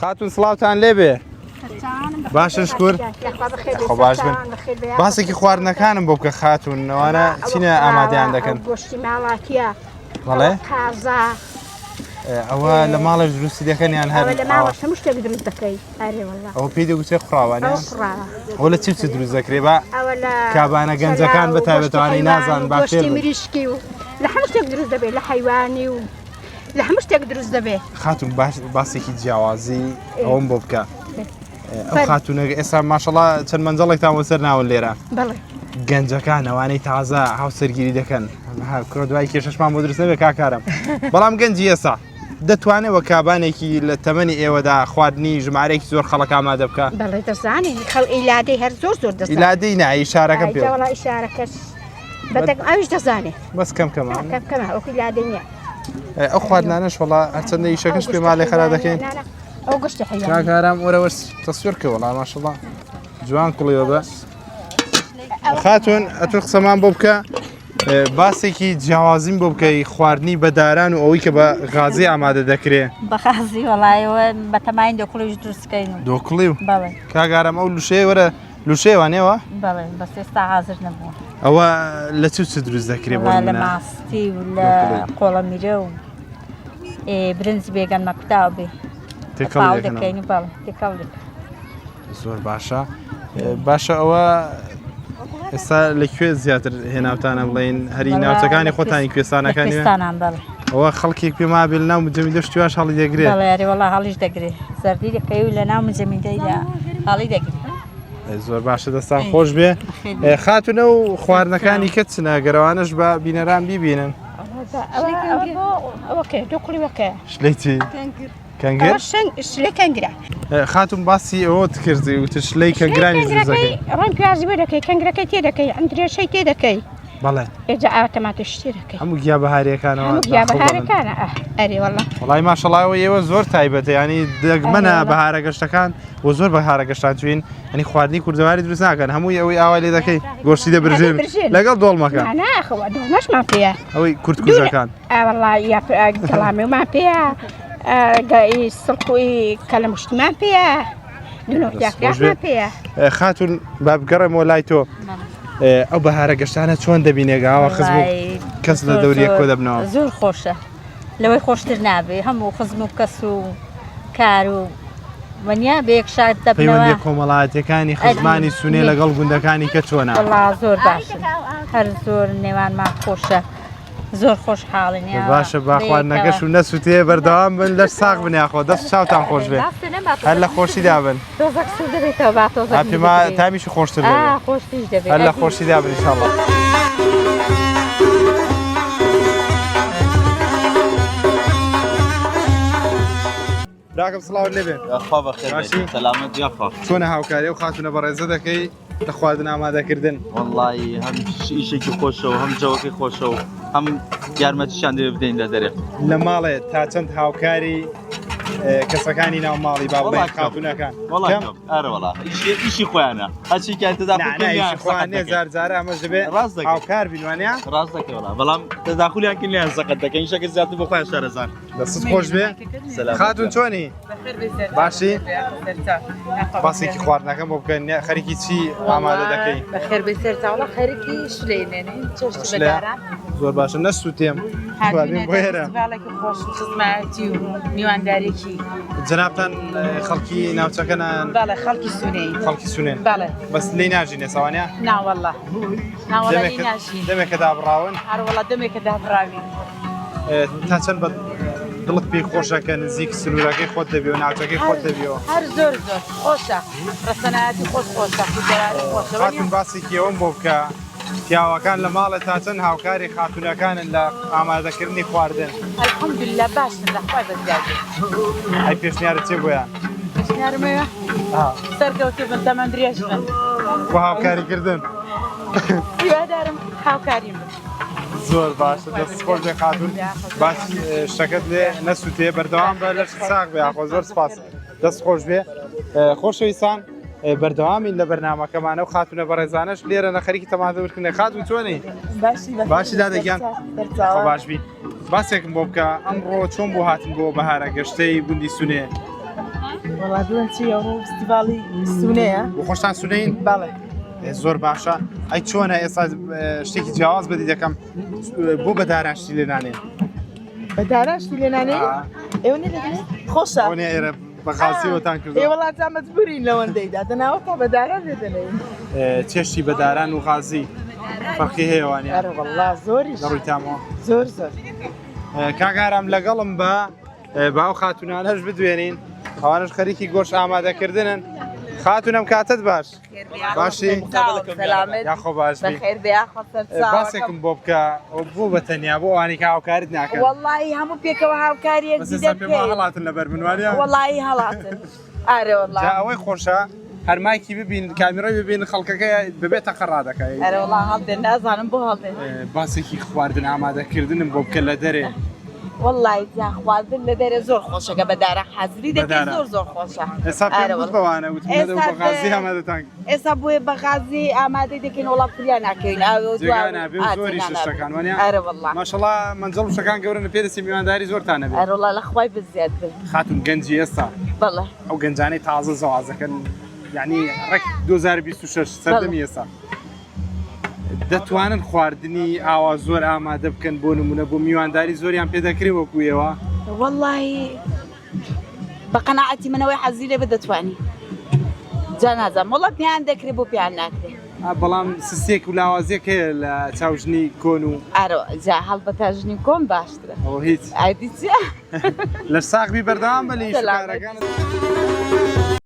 خاتون سڵاوتان لێبێ باشن شکر خۆ باش بن باسێکی خواردنەکانم بۆ بکە خاتون ئەوانە چینە ئامادەیان دەکەن گۆشتی ماڵاتیە بەڵێ تازە ئەوە لە ماڵەش دروستی دەکەنیان هەر لە ماوە هەموو شتێک دروست دەکەی ئەوە پێی دەگوتێ خوراوانە ئەو لە چی دروست دەکرێ بە ئەوە لە کابانە گەنجەکان بەتایبەتوانەی نازان باشی مریشکی و لە هەموو شتێک دروست دەبێت لە حیوانی و لە هەموو شتێک دروست دەبێت خاتون باسێکی جیاوازی ئەوم بۆ بکە ئەو خاتونە ئێستا ماشەڵڵا چەند مەنجەڵێکتان وەسەر ناون لێرە بەڵێ گەنجەکان ئەوانەی تازە هاوسەرگیری دەکەن کرۆ دوای کێشەشمان بۆ دروست نەبێت کاکارم بەڵام گەنجی ئێستا دەتوانێت وە کابانێکی لە تەمەنی ئێوەدا خواردنی ژمارەیەکی زۆر خەڵک ئامادە بکە بەڵێ دەزانین خەڵ ئیلادەی هەر زۆر زۆر دەزانێت ئیلادەی نا ئیشارەکەم پێ وڵا ئیشارەکەش بەتەک ئەویش دەزانێت بەس کەم کەمە ئەو ئیلادەی نییە ئەو خواردنانەش وڵا هەرچەندە ئیشەکەش پێ ماڵێ خەرا دەکەین ئەو گشتی حیوانی کاکارم وەرەوە تەسویر کە وەڵا ماشەڵڵا جوان کوڵیەوە بە خاتون ئەتو قسەمان بۆ بکە باسێکی جیاوازیم بۆ بکەی خواردنی بە داران و ئەوەی کە بە غازی ئامادە دەکرێت بە غازی وەڵایەوە بە تەماین دۆکڵیش دروستکەین دۆکڵی و بەڵێ کاگارم ئەو لوشەیە وەرە لوشەیەوانێەوە بەڵێ بەس ئێستا حازر نەبووە ئەوە لە چ دروست دەکرێت بۆ لە ماستی و لە قۆڵە میرە و برنج بێگەن مەکوتاو بێ تێکەڵ دەکەین بەڵێ تێکەڵ زۆر باشە باشە ئەوە ئێستا لەکوێ زیاتر هێناوتانە بڵین هەری ناوچەکانی خۆتانی کوێستانەکانی کوێستانان بەڵێ ئەوە خەڵکێک پێ مابێت ناو مجەمی دەشتیواش هەڵی دەگرێت بەڵێ یاری وەڵا هەڵیش دەگرێت زەردی دەکەی و لە ناو مجەمیدەیدا هەڵی دەگرێت زۆر باشە دەستان خۆش بێ خاتونە و خواردنەکانی کە چنە گەرەوانش بە بینەران بیبینن شلەیتی کەنگر شلەی کەنگرە خاتون باسی ئەوە کردی وتە شلەی کەنگرانی دروستەکەی ڕەنگ پیازی بۆ دەکەی کەنگرەکەی تێ دەکەی ئەم درێژەی تێ دەکەی بەڵێ ئێجا ئاوتەماتش تێ دەکەی هەموو گیا بەهارەکانەوە گیا بەهارەکانە ئەرێ وەڵا وڵای ماشەڵاوە ئێوە زۆر تایبەتە ینی دەگمەنە بەهارە گەشتەکان بۆ زۆر بەهارە گەشتان توین ئەنی خواردنی کوردەواری دروست ناکەن هەمووی ئەوەی ئاوا لێ دەکەی گۆشتی دەبرژێن لەگەڵ دۆڵمەکە ناخەوە دۆڵمەشمان پێە ئەوەی کورد کوژەکان وەڵای گەڵامێمان پێە سڵقوی کەلە مشتمان پێە دوۆمان پێە خاتون با بگەڕێمەوە لای تۆ ئەو بەهارە گەشتانە چۆن دەبینێگاوە خزم کەس لە دەوریە کۆ دەبنەوە زۆر خۆشە لەوەی خۆشتر نابێ هەموو خزم و کەس و کار و وەنیا بەیەک شاد دەبنەوە پەیوەندی کۆمەڵایەتەکانی خزمانی سونێ لەگەڵ گوندەکانی کە چۆنە وەڵا زۆر باشن هەر زۆر نێوانمان خۆشە زۆر خۆشحاڵن باشە با خواردنەکەش و نەسووتێ بەردەوام بن لەش ساغ بنیاخۆ دەست چاوتان خۆش بێ هەر لە خۆشی دابن پێما تامیشی خۆشتر هەر لە خۆشی دابن ئینشاڵڵا براکەم سڵاوت لێبێ سەلامەت یاخوا چۆنە هاوکاری و خاتونە بەڕێزە دەکەی لە خواردن ئامادەکردن وەڵڵی هەم ئیشێکی خۆشە و هەم جەوەکەی خۆشە و هەم یارمەتیشان دەوێ بدەین لە دەرێ لە ماڵێ تا چەند هاوکاری کەسەکانی ناو ماڵی با بڵێن خاتونەکان ئەرەوەڵا ئیشی خۆیانە هەچی کاتەداخواانێ زارجارە ئەمەش دەبێت ڕاست هاوکار بینوانە ڕاست دەکەوەڵا بەڵام تەداخولیان کلیان زەقەت دەکەین شەکە زیاتر بۆ خۆیان شارەزان دەست خۆش بێ خاتون چۆنی باشی باسێکی خواردنەکەم بۆ بکەن خەریکی چی ئامادە دەکەی بەخێر بێ سەرچاوڵە خەریکی شلێنێنین چۆشت بەداران زۆر باشە نەسووتێم بۆێرە خۆش خزمەتی و میواندارێکی جەنابتان خەڵکی ناوچەکەنان بەڵێ خەڵکی سونەی خەڵکی سونێن بەڵێ بەس لێ ناژینێ ساوانە ناوەڵڵا ناوەڵی ناژین دەمێکە دابڕاون هەروەڵا دەمێکە دابڕاوین تا چەند بە دڵت پێی خۆشەکە نزیک سنوورەکەی خۆت دەبێ و ناوچەکەی خۆت دەبیەوە هەر زۆر زۆر خۆشە ڕەسەنایەتی خۆشە خاتون باسێکی ئەوم بۆ بکە پیاوەکان لە ماڵە تا چەند هاوکاری خاتونەکانن لە ئامادەکردنی خواردن ئەلحەمدوللا باشن لەخوای بەزیادێ ئەی پێشنیارت چێ بۆیان پێشنیارمەوە سەرکەوتێ بن تەمەن درێژ بن بۆ هاوکاریکردن هیوادارم هاوکاریم بن زۆر باشە دەست خۆش بێ خاتون باش شتەکەت لێ نەسووتێ بەردەوام بە لەش ساغ بێ خۆ زۆر سپاس دەست خۆش بێ خۆشەویستان بەردەوامین لە بەرنامەکەمانە و خاتونە بەڕێزانش لێرە نەخەریکی تەماتەبرکردنی خاتون چۆنی باشی دادەگیان باشبی باسێکم بۆ بکە ئەمڕۆ چۆن بۆ هاتن بۆ بەهارە گەشتەی گوندی سونێ والله دوان چی ئەو فستیڤاڵی سونەیە بۆ خۆشتان سونەین بەڵێ زۆر باشە ئەی چۆنە ئێستا شتێکی جیاواز بەدی دەکەم بۆ بەداراشتی لێنانێن بەداراشتی لێنانێ ئێوە خۆشە ئەوە ئێرە بەخاسیەوەتان کردو ئێوەڵات مەجبورین لەوەندەیدا دەناوە تا بەداران لێدەنێن چێشتی بەداران و غازی فەرقی هەیەوانە ئەرە وەڵا زۆریش لەڕووی تامەوە زۆر زۆر کاگارم لەگەڵم بە باو خاتونانەش بدوێنین ئەوانش خەریکی گۆشت ئامادەکردنن خاتونم کاتت باش باشی یاخۆ باشبی باسێکم بۆ بکە بۆ بەتەنیا بۆ ئەوانی کە هاوکارت ناکەن وەڵی هەموو پێکەوە هاوکاریەک هەڵاتن لەبەر بنوانیا وەڵی هەڵاتن ئارێ وەڵا ئەوەی خۆشە هەرمایکی ببین کامیرۆی ببین خەڵکەکە ببێتە قەڕادەکەی ئەرە وەڵا هەڵدێن نازانم بۆ هەڵدێن باسێکی خواردن ئامادەکردنم بۆ بکە لە دەرێ وەڵی جا خواردن لە دەرێ زۆر خۆشەکە بەدارە حەزری دەکەی زۆر زۆر خۆشە ئێستا پێم بەوانە وتمەدە و بەغازی هەمەدەتان ئێستا بۆیە بەغازی ئامادەی دەکەین وڵا پریان ناکەین زۆری شتەکان وانە ئەرە وەڵا ماشەڵا منجەڵ شتەکان گەورە لە پێدەسی میوانداری زۆرتانە بێت ئەرە وڵا لە خوای بزیاد بن خاتون گەنجی ئێستا بەڵێ ئەو گەنجانەی تازە زەوازەکەن یعنی ڕێک 2026 سەردەمی ئێستا دەتوانن خواردنی ئاوا زۆر ئامادە بکەن بۆ نمونە بۆ میوانداری زۆریان پێدەکری وەکویەوە وەڵی بە قەناعەتی منەوەی حەزی لێ بە دەتوانی جا نازانم وەڵا پیان دەکرێت بۆ پیان ناکرێت بەڵام سسێک و لاوازێک هەیە لە چاوژنی کۆن و ئارۆ جا هەڵبەتاژنی کۆم باشترە ئەوە هیچ ئایدی چیە؟ لە ساقبی بەردەوام بە لە ئیشکارەکانت